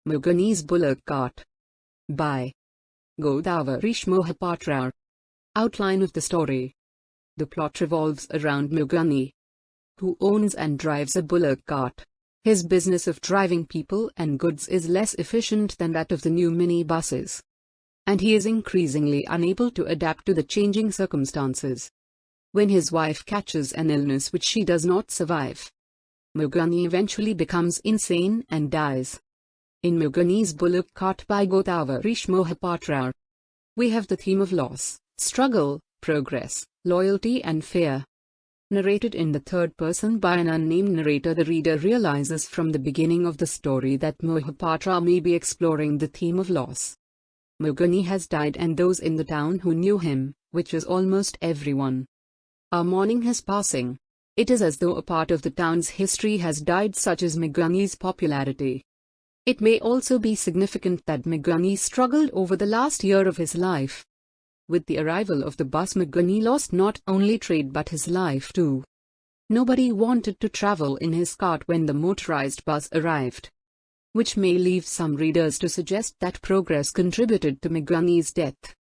Maguni's Bullock Cart. By Godavarish Mohapatra. Outline of the story. The plot revolves around Maguni, who owns and drives a bullock cart. His business of driving people and goods is less efficient than that of the new mini-buses, and he is increasingly unable to adapt to the changing circumstances. When his wife catches an illness which she does not survive, Maguni eventually becomes insane and dies. In Maguni's Bullock Cart by Godavarish Mohapatra, we have the theme of loss, struggle, progress, loyalty and fear. Narrated in the third person by an unnamed narrator, the reader realizes from the beginning of the story that Mohapatra may be exploring the theme of loss. Maguni has died, and those in the town who knew him, which is almost everyone, are mourning his passing. It is as though a part of the town's history has died, such as Maguni's popularity. It may also be significant that Maguni struggled over the last year of his life. With the arrival of the bus, Maguni lost not only trade but his life too. Nobody wanted to travel in his cart when the motorized bus arrived, which may leave some readers to suggest that progress contributed to Maguni's death.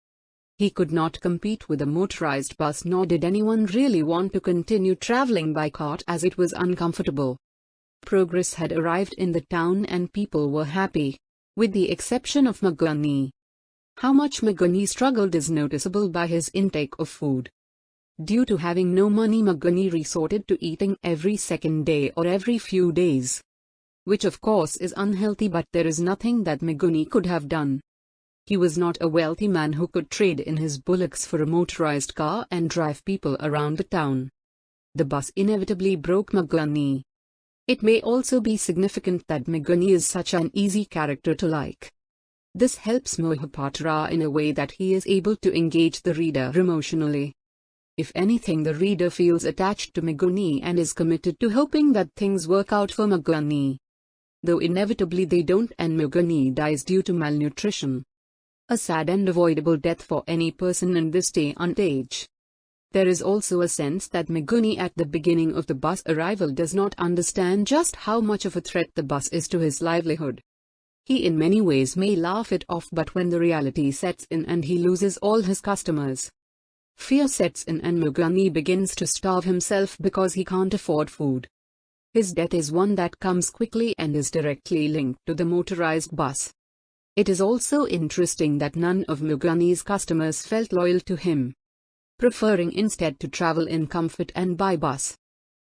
He could not compete with a motorized bus, nor did anyone really want to continue traveling by cart as it was uncomfortable. Progress had arrived in the town and people were happy, with the exception of Maguni. How much Maguni struggled is noticeable by his intake of food. Due to having no money, Maguni resorted to eating every second day or every few days, which of course is unhealthy, but there is nothing that Maguni could have done. He was not a wealthy man who could trade in his bullocks for a motorized car and drive people around the town. The bus inevitably broke Maguni. It may also be significant that Maguni is such an easy character to like. This helps Mohapatra in a way that he is able to engage the reader emotionally. If anything, the reader feels attached to Maguni and is committed to hoping that things work out for Maguni, though inevitably they don't, and Maguni dies due to malnutrition. A sad and avoidable death for any person in this day and age. There is also a sense that Maguni at the beginning of the bus arrival does not understand just how much of a threat the bus is to his livelihood. He in many ways may laugh it off, but when the reality sets in and he loses all his customers, fear sets in and Maguni begins to starve himself because he can't afford food. His death is one that comes quickly and is directly linked to the motorized bus. It is also interesting that none of Maguni's customers felt loyal to him, preferring instead to travel in comfort and by bus.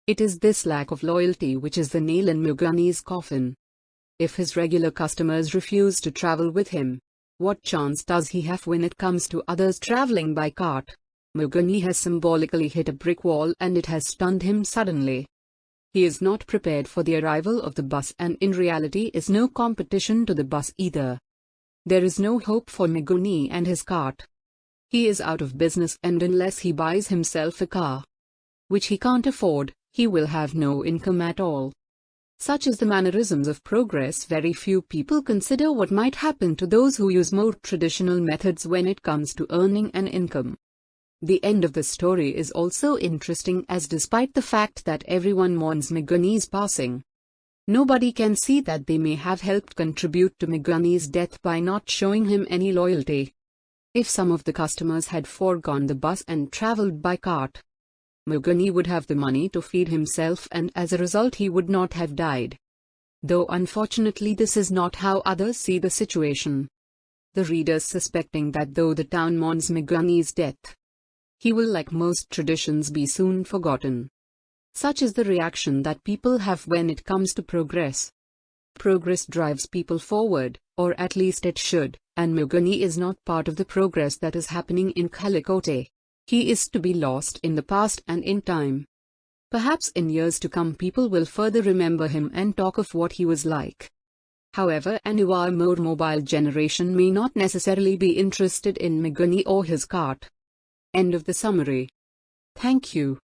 It is this lack of loyalty which is the nail in Maguni's coffin. If his regular customers refuse to travel with him, what chance does he have when it comes to others traveling by cart? Maguni has symbolically hit a brick wall and it has stunned him suddenly. He is not prepared for the arrival of the bus, and in reality is no competition to the bus either. There is no hope for Maguni and his cart. He is out of business, and unless he buys himself a car, which he can't afford, he will have no income at all. Such is the mannerisms of progress. Very few people consider what might happen to those who use more traditional methods when it comes to earning an income. The end of the story is also interesting, as despite the fact that everyone mourns Maguni's passing, nobody can see that they may have helped contribute to Maguni's death by not showing him any loyalty. If some of the customers had foregone the bus and traveled by cart, Maguni would have the money to feed himself, and as a result he would not have died. Though unfortunately this is not how others see the situation. The readers suspecting that though the town mourns Maguni's death, he will, like most traditions, be soon forgotten. Such is the reaction that people have when it comes to progress. Progress drives people forward, or at least it should, and Maguni is not part of the progress that is happening in Calicote. He is to be lost in the past and in time. Perhaps in years to come people will further remember him and talk of what he was like. However, a newer, more mobile generation may not necessarily be interested in Maguni or his cart. End of the summary. Thank you.